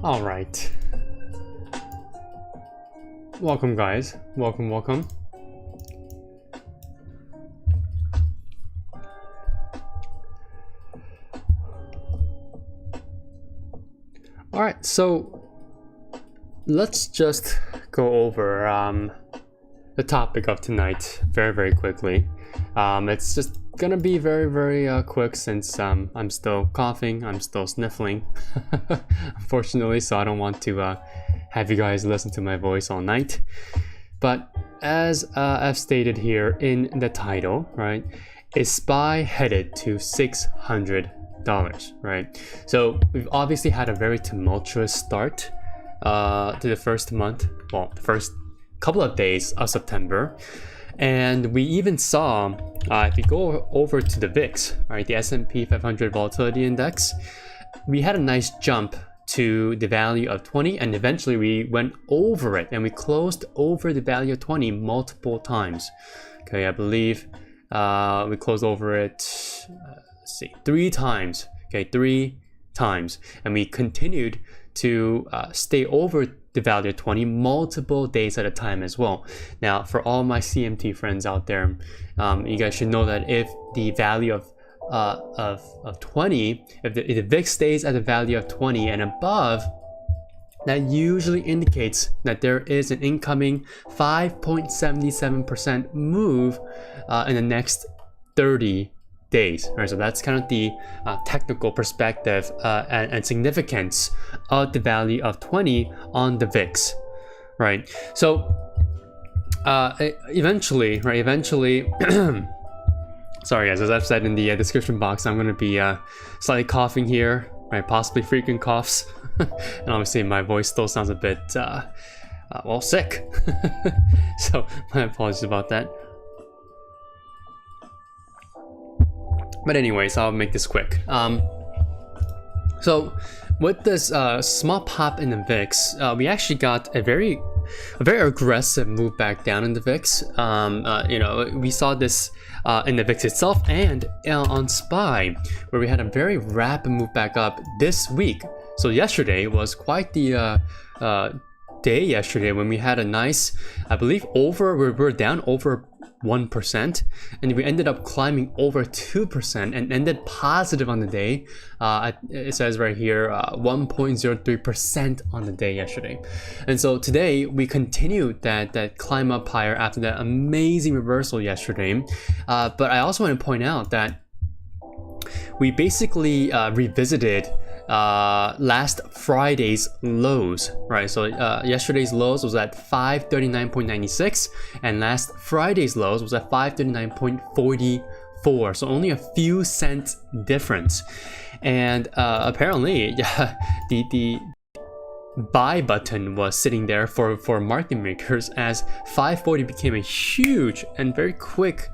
All right. Welcome, guys. Welcome. All right, so let's just go over the topic of tonight very quickly. It's just gonna be very quick since I'm still coughing, I'm still sniffling, unfortunately, so I don't want to have you guys listen to my voice all night. But as I've stated here in the title, right, is SPY headed to $600, right? So we've obviously had a very tumultuous start to the first month, well, the first couple of days of September. And we even saw, if you go over to the VIX, right, the S&P 500 Volatility Index, we had a nice jump to the value of 20, and eventually we went over it, and we closed over the value of 20 multiple times. Okay, I believe we closed over it, let's see, 3 times. Okay, 3 times, and we continued to stay over the value of 20 multiple days at a time as well. Now, for all my CMT friends out there, you guys should know that if the value of 20, if the VIX stays at the value of 20 and above, that usually indicates that there is an incoming 5.77% move in the next 30 days, right? So that's kind of the technical perspective and significance of the value of 20 on the VIX, right? So eventually, sorry guys, as I've said in the description box, I'm going to be slightly coughing here, right? Possibly frequent coughs, and obviously my voice still sounds a bit well, sick. So my apologies about that. But anyways, I'll make this quick. So with this small pop in the VIX, we actually got a very aggressive move back down in the VIX. You know, we saw this in the VIX itself and on SPY, where we had a very rapid move back up this week. So yesterday was quite the day yesterday when we had a nice, I believe, we're down over 1%, and we ended up climbing over 2% and ended positive on the day. It says right here 1.03% on the day yesterday. And so today we continued that climb up higher after that amazing reversal yesterday. But I also want to point out that we basically revisited last Friday's lows, right? So yesterday's lows was at 539.96, and last Friday's lows was at 539.44. So only a few cents difference. And apparently, yeah, the buy button was sitting there for market makers, as 540 became a huge and very quick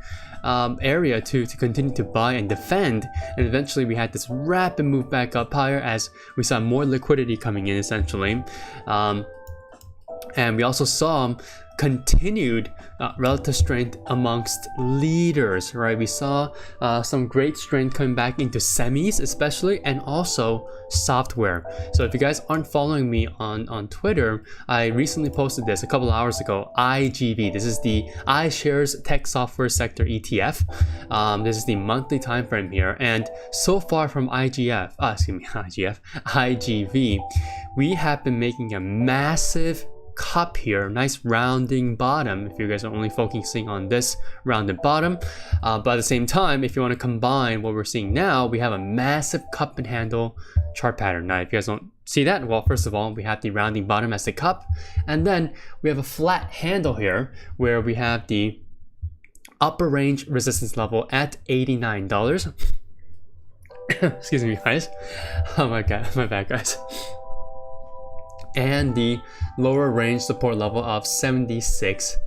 area to continue to buy and defend, and eventually we had this rapid move back up higher as we saw more liquidity coming in, essentially. And we also saw continued relative strength amongst leaders, right? We saw some great strength coming back into semis especially, and also software. So if you guys aren't following me on Twitter, I recently posted this a couple of hours ago. IGV, this is the iShares Tech Software Sector ETF. This is the monthly time frame here, and so far from IGV, we have been making a massive cup here, nice rounding bottom if you guys are only focusing on this rounded bottom. But at the same time, if you want to combine what we're seeing now, we have a massive cup and handle chart pattern. Now if you guys don't see that, well, first of all, we have the rounding bottom as the cup, and then we have a flat handle here where we have the upper range resistance level at $89. Excuse me guys, oh my god, my bad guys. And the lower range support level of $76.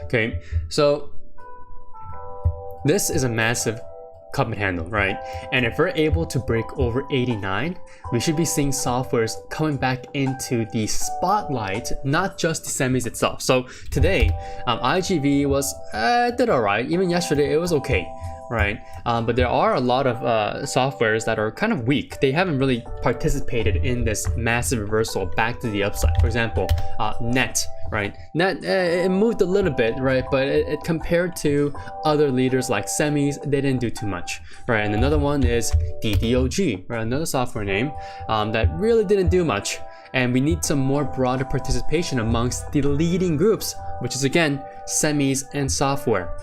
Okay, so this is a massive cup and handle, right? And if we're able to break over 89, we should be seeing softwares coming back into the spotlight, not just the semis itself. So today, IGV was did all right. Even yesterday, it was okay. right? But there are a lot of softwares that are kind of weak. They haven't really participated in this massive reversal back to the upside. For example, Net, right? Net, it moved a little bit, right? But it compared to other leaders like semis, they didn't do too much, right? And another one is DDOG, right? Another software name that really didn't do much. And we need some more broader participation amongst the leading groups, which is again, semis and software.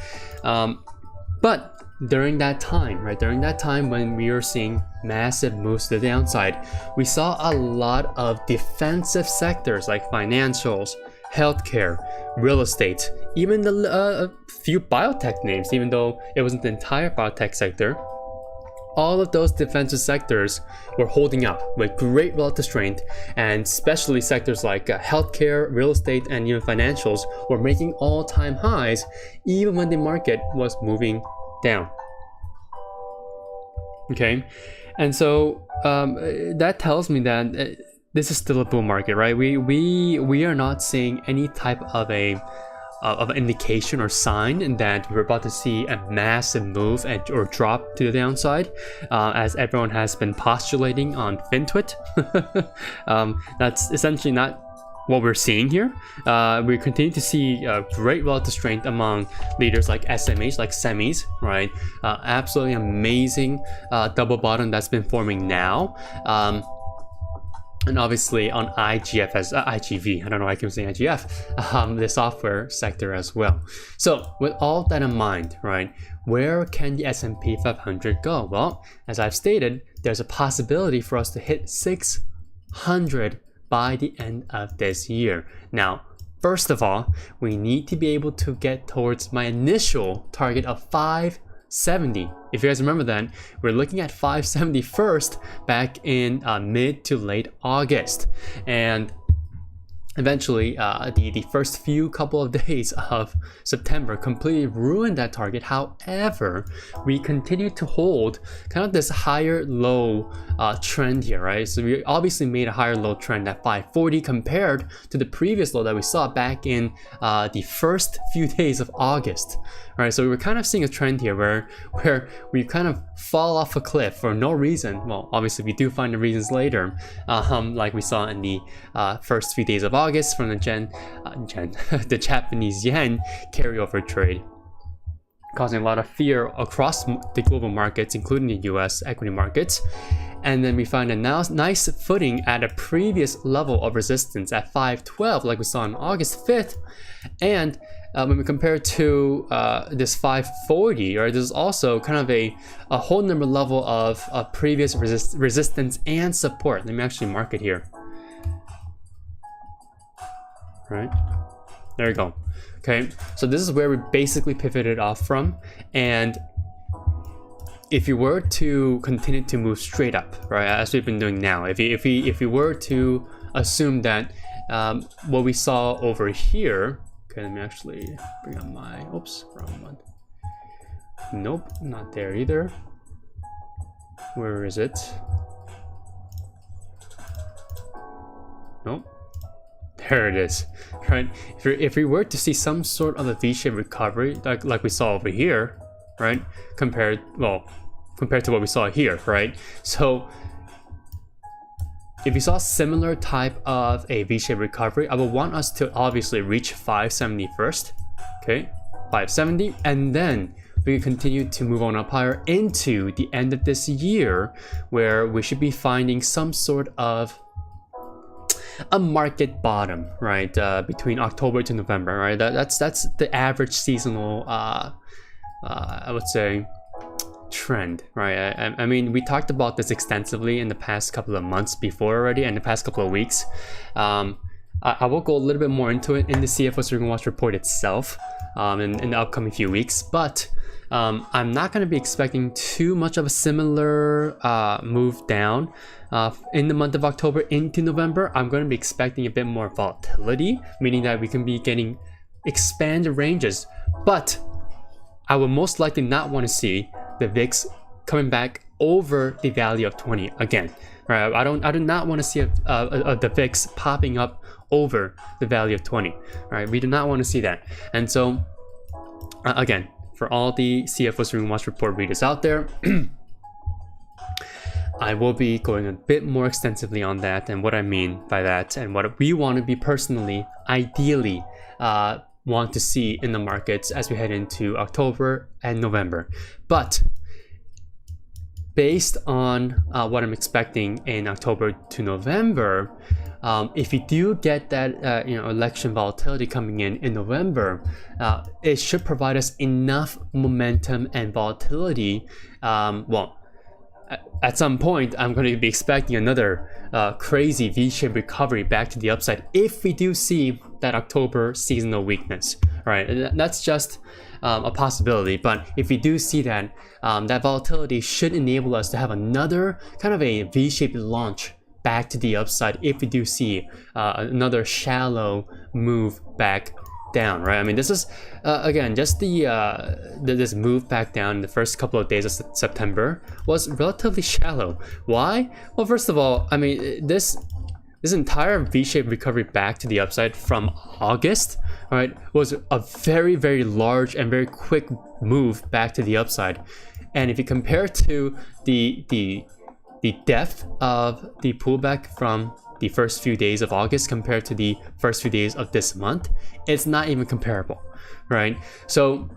But during that time, right, during that time when we were seeing massive moves to the downside, we saw a lot of defensive sectors like financials, healthcare, real estate, even a few biotech names, even though it wasn't the entire biotech sector. All of those defensive sectors were holding up with great relative strength, and especially sectors like healthcare, real estate, and even financials were making all-time highs even when the market was moving down. Okay, and so that tells me that this is still a bull market, right? We are not seeing any type of an indication or sign that we're about to see a massive move or drop to the downside, as everyone has been postulating on FinTwit. That's essentially not what we're seeing here. We continue to see great relative strength among leaders like SMH, like semis, right? Absolutely amazing double bottom that's been forming now. And obviously on IGF as IGV, I don't know why I keep saying IGF, the software sector as well. So with all that in mind, right, where can the S&P 500 go? Well, as I've stated, there's a possibility for us to hit 600 by the end of this year. Now, first of all, we need to be able to get towards my initial target of 570. If you guys remember then, we're looking at 570 first back in mid to late August. And eventually, the first few couple of days of September completely ruined that target. However, we continue to hold kind of this higher low trend here, right? So we obviously made a higher low trend at 540 compared to the previous low that we saw back in the first few days of August. Right, so we're kind of seeing a trend here where we kind of fall off a cliff for no reason. Well, obviously we do find the reasons later, like we saw in the first few days of August from the the Japanese yen carryover trade, causing a lot of fear across the global markets, including the US equity markets. And then we find a nice footing at a previous level of resistance at 512, like we saw on August 5th. And when we compare it to this 540, right, this is also kind of a whole number level of previous resistance and support. Let me actually mark it here. Right, there we go. Okay, so this is where we basically pivoted off from. And if you were to continue to move straight up, right, as we've been doing now, if you were to assume that what we saw over here. Okay, let me actually bring up my, oops, wrong one. Nope, not there either. Where is it? Nope. There it is, right? If we were to see some sort of a V-shaped recovery, like we saw over here, right? Compared to what we saw here, right? So if you saw a similar type of a V-shaped recovery, I would want us to obviously reach 570 first, okay? 570, and then we can continue to move on up higher into the end of this year, where we should be finding some sort of a market bottom, right? Between October to November, right? That's the average seasonal, I would say, trend, right? I mean, we talked about this extensively in the past couple of months before already, and the past couple of weeks. I will go a little bit more into it in the CFO Stream Watch report itself in the upcoming few weeks, but I'm not going to be expecting too much of a similar move down in the month of October into November. I'm going to be expecting a bit more volatility, meaning that we can be getting expanded ranges, but I will most likely not want to see the VIX coming back over the value of 20 again, right? I do not want to see the VIX popping up over the value of 20, right? We do not want to see that. And so again, for all the CFO's Room Watch report readers out there, I will be going a bit more extensively on that and what I mean by that and what we want to be personally, ideally, want to see in the markets as we head into October and November. But based on what I'm expecting in October to November, if you do get that election volatility coming in November, it should provide us enough momentum and volatility. At some point, I'm going to be expecting another crazy V-shaped recovery back to the upside if we do see that October seasonal weakness, right? And that's just a possibility, but if we do see that, that volatility should enable us to have another kind of a V-shaped launch back to the upside if we do see another shallow move back down, right? I mean, this is again just this move back down in the first couple of days of September was relatively shallow. Why? Well, first of all, I mean, this entire V-shaped recovery back to the upside from August, right, was a very, very large and very quick move back to the upside. And if you compare to the depth of the pullback from the first few days of August compared to the first few days of this month, it's not even comparable, right? So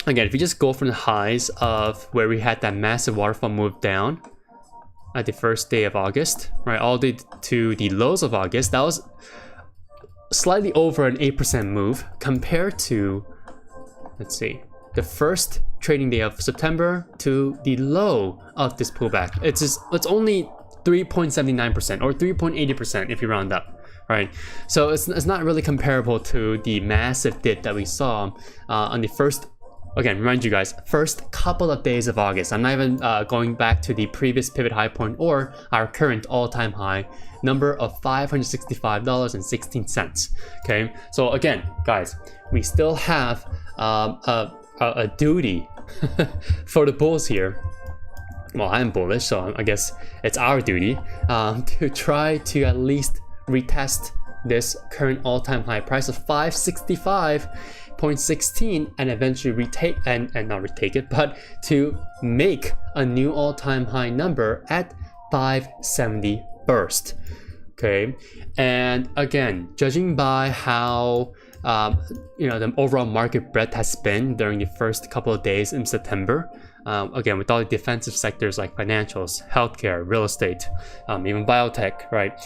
again, if you just go from the highs of where we had that massive waterfall move down at the first day of August, right, all the way to the lows of August, that was slightly over an 8% move compared to, let's see, the first trading day of September to the low of this pullback. It's only 3.79% or 3.80% if you round up, right? So it's not really comparable to the massive dip that we saw on the first, again, remind you guys, first couple of days of August. I'm not even going back to the previous pivot high point or our current all-time high number of $565.16. Okay, so again, guys, we still have a duty for the bulls here. Well, I'm bullish, so I guess it's our duty to try to at least retest this current all-time high price of 565.16 and eventually retake and not retake it, but to make a new all-time high number at 570 first. Okay, and again, judging by how the overall market breadth has been during the first couple of days in September, again, with all the defensive sectors like financials, healthcare, real estate, even biotech, right?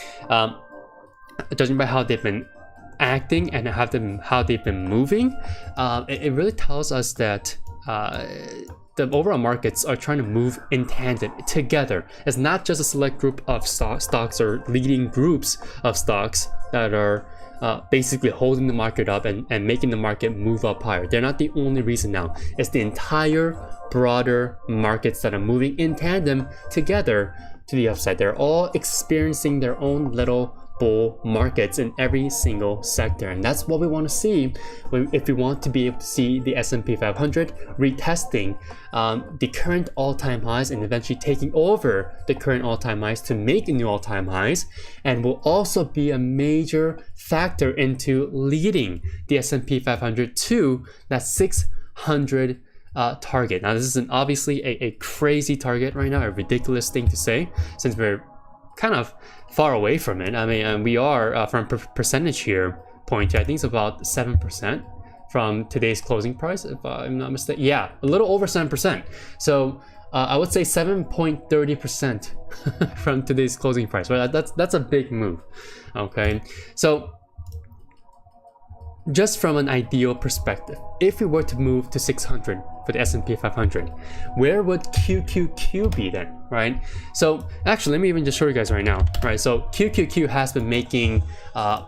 Judging by how they've been acting and how they've been moving, it really tells us that the overall markets are trying to move in tandem together. It's not just a select group of stocks or leading groups of stocks that are basically holding the market up and making the market move up higher. They're not the only reason now. It's the entire broader markets that are moving in tandem together to the upside. They're all experiencing their own little bull markets in every single sector, and that's what we want to see if we want to be able to see the S&P 500 retesting the current all-time highs and eventually taking over the current all-time highs to make new all-time highs, and will also be a major factor into leading the S&P 500 to that 600 target. Now, this is obviously a crazy target right now, a ridiculous thing to say, since we're kind of far away from it. I mean, we are from percentage here point to, I think it's about 7% from today's closing price, if I'm not mistaken. Yeah, a little over 7%. So I would say 7.30% from today's closing price. Right, that's a big move. Okay, so just from an ideal perspective, if we were to move to 600 for the S&P 500, where would QQQ be then, right? So actually, let me even just show you guys right now, right? So QQQ has been making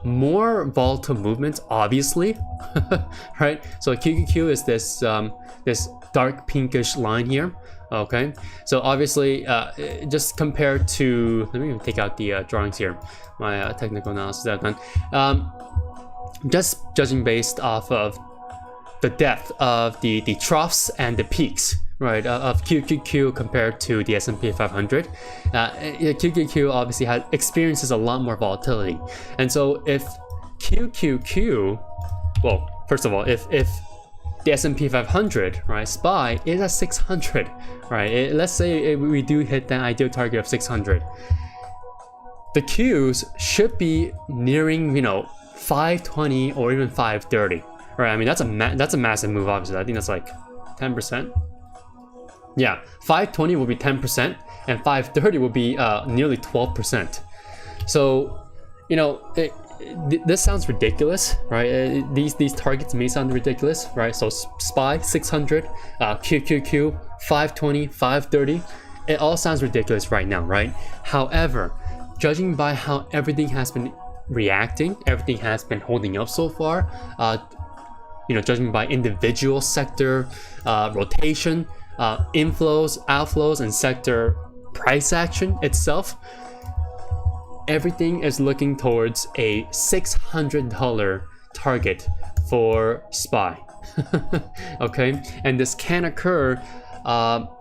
more volatile movements, obviously, right? So QQQ is this this dark pinkish line here, okay? So obviously, just compared to, let me even take out the drawings here, my technical analysis that I've done. Just judging based off of the depth of the troughs and the peaks, right, of QQQ compared to the S&P 500, QQQ obviously experiences a lot more volatility. And so if QQQ, well, first of all, if the the S&P 500, right, SPY is at 600, right? Let's say we do hit that ideal target of 600. The Qs should be nearing, 520 or even 530, right? I mean, that's a massive move, obviously. I think that's like 10%. Yeah, 520 will be 10%, and 530 will be nearly 12%. So, this sounds ridiculous, right? These targets may sound ridiculous, right? So SPY 600, QQQ 520, 530, it all sounds ridiculous right now, right? However, judging by how everything has been reacting, everything has been holding up so far, judging by individual sector rotation, inflows, outflows, and sector price action itself, everything is looking towards a $600 target for SPY. Okay, and this can occur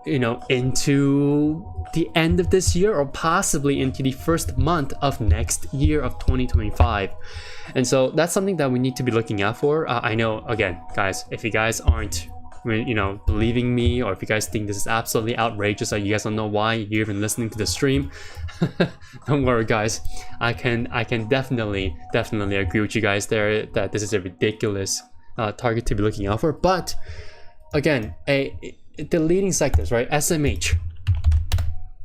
into the end of this year or possibly into the first month of next year of 2025. And so that's something that we need to be looking out for. I know, again, guys, if you guys aren't believing me, or if you guys think this is absolutely outrageous, or you guys don't know why you're even listening to the stream, don't worry, guys. I can definitely agree with you guys there that this is a ridiculous target to be looking out for. But again, the leading sectors, right? SMH,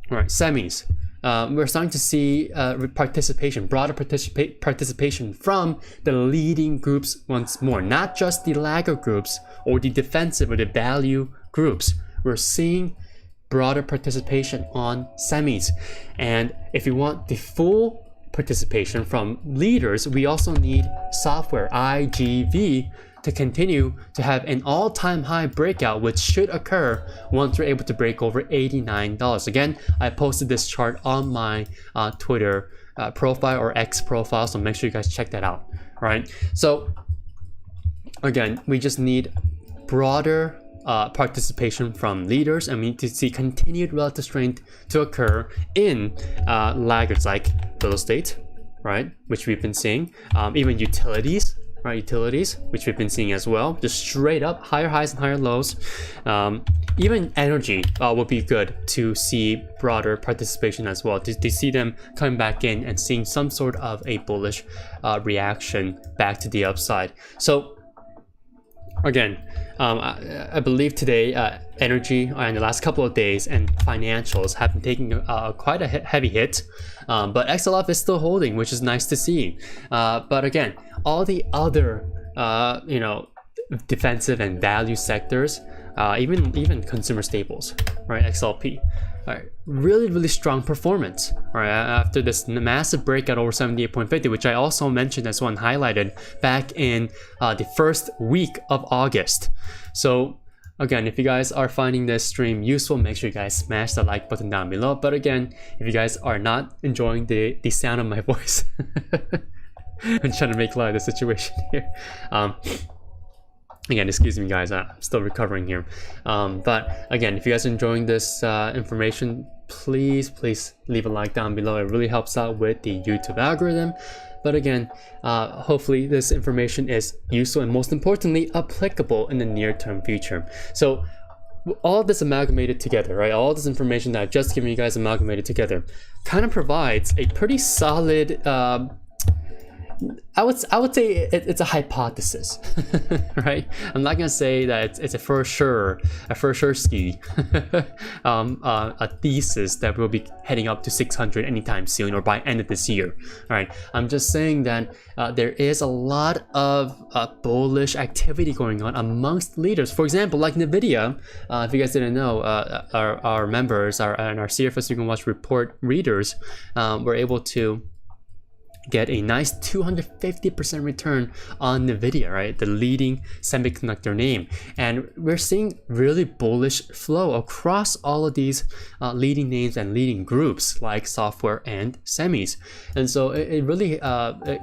right? Semis. We're starting to see broader participation from the leading groups once more, not just the laggard groups or the defensive or the value groups. We're seeing broader participation on semis. And if you want the full participation from leaders, we also need software, IGV, to continue to have an all-time high breakout, which should occur once we're able to break over $89. Again, I posted this chart on my Twitter profile or X profile, so make sure you guys check that out, right? So again, we just need broader participation from leaders, and we need to see continued relative strength to occur in laggards like real estate, right, which we've been seeing, even utilities, right, utilities, which we've been seeing as well, just straight up higher highs and higher lows. Even energy will be good to see broader participation as well, to see them coming back in and seeing some sort of a bullish reaction back to the upside. So again, I believe today energy and the last couple of days and financials have been taking quite a heavy hit, but XLF is still holding, which is nice to see. But again, all the other defensive and value sectors, even consumer staples, right, XLP, right, really strong performance, right, after this massive breakout over 78.50, which I also mentioned as one highlighted back in the first week of August. So again, if you guys are finding this stream useful, make sure you guys smash the like button down below. But again, if you guys are not enjoying the sound of my voice, I'm trying to make light of the situation here. Again, excuse me, guys, I'm still recovering here. But again, if you guys are enjoying this information, please leave a like down below. It really helps out with the YouTube algorithm. But again, hopefully this information is useful and, most importantly, applicable in the near-term future. So all of this amalgamated together, right, all this information that I've just given you guys amalgamated together kind of provides a pretty solid I would say it's a hypothesis, right? I'm not gonna say that it's a for sure ski, a thesis that we'll be heading up to 600 anytime soon or by end of this year. All right, I'm just saying that there is a lot of bullish activity going on amongst leaders. For example, like nvda. If you guys didn't know, our members, and our CFS You Can Watch report readers, were able to get a nice 250% return on nvda, right, the leading semiconductor name. And we're seeing really bullish flow across all of these leading names and leading groups like software and semis. And so it really it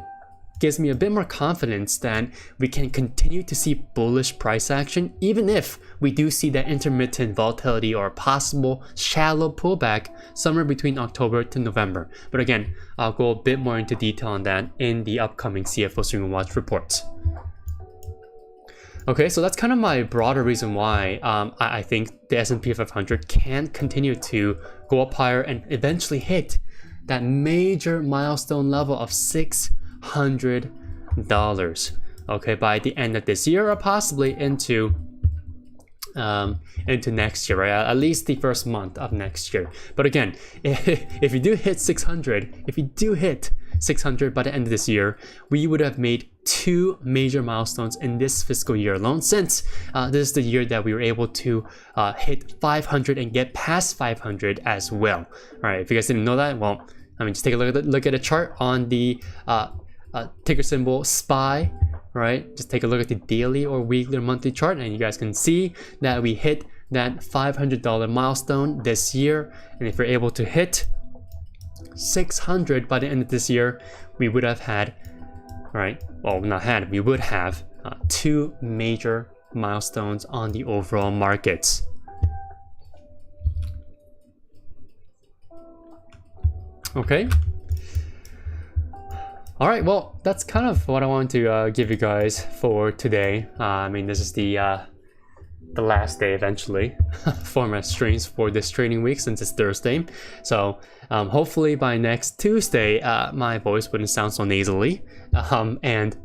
gives me a bit more confidence that we can continue to see bullish price action, even if we do see that intermittent volatility or possible shallow pullback somewhere between October to November. But again, I'll go a bit more into detail on that in the upcoming CFO You Can Watch reports. Okay, so that's kind of my broader reason why I think the S&P 500 can continue to go up higher and eventually hit that major milestone level of $600, okay, by the end of this year or possibly into next year, right? At least the first month of next year. But again, if you do hit 600, if you do hit 600 by the end of this year, we would have made 2 major milestones in this fiscal year alone, since this is the year that we were able to hit 500 and get past 500 as well. All right, if you guys didn't know that, well, I mean, just take a look at a chart on the ticker symbol SPY, right? Just take a look at the daily or weekly or monthly chart, and you guys can see that we hit that $500 milestone this year. And if you're able to hit 600 by the end of this year, we would have had, right? Well, not had, we would have 2 major milestones on the overall markets. Okay. All right, well, that's kind of what I wanted to give you guys for today. I mean, this is the last day eventually for my streams for this trading week, since it's Thursday. So hopefully by next Tuesday, my voice wouldn't sound so nasally, and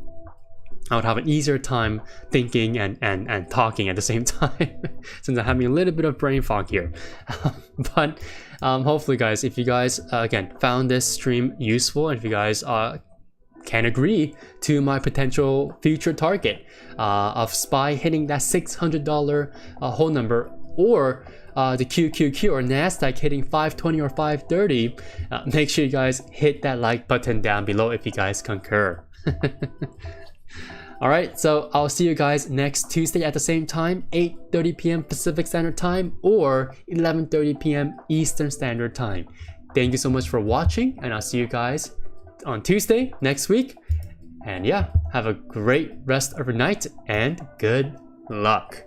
I would have an easier time thinking and talking at the same time, since I'm having a little bit of brain fog here. But hopefully, guys, if you guys again found this stream useful, and if you guys can agree to my potential future target of SPY hitting that $600 whole number, or the QQQ or NASDAQ hitting 520 or 530, make sure you guys hit that like button down below if you guys concur. All right, so I'll see you guys next Tuesday at the same time, 8:30 p.m. Pacific Standard Time or 11:30 p.m. Eastern Standard Time. Thank you so much for watching, and I'll see you guys on Tuesday next week. And yeah, have a great rest of your night and good luck.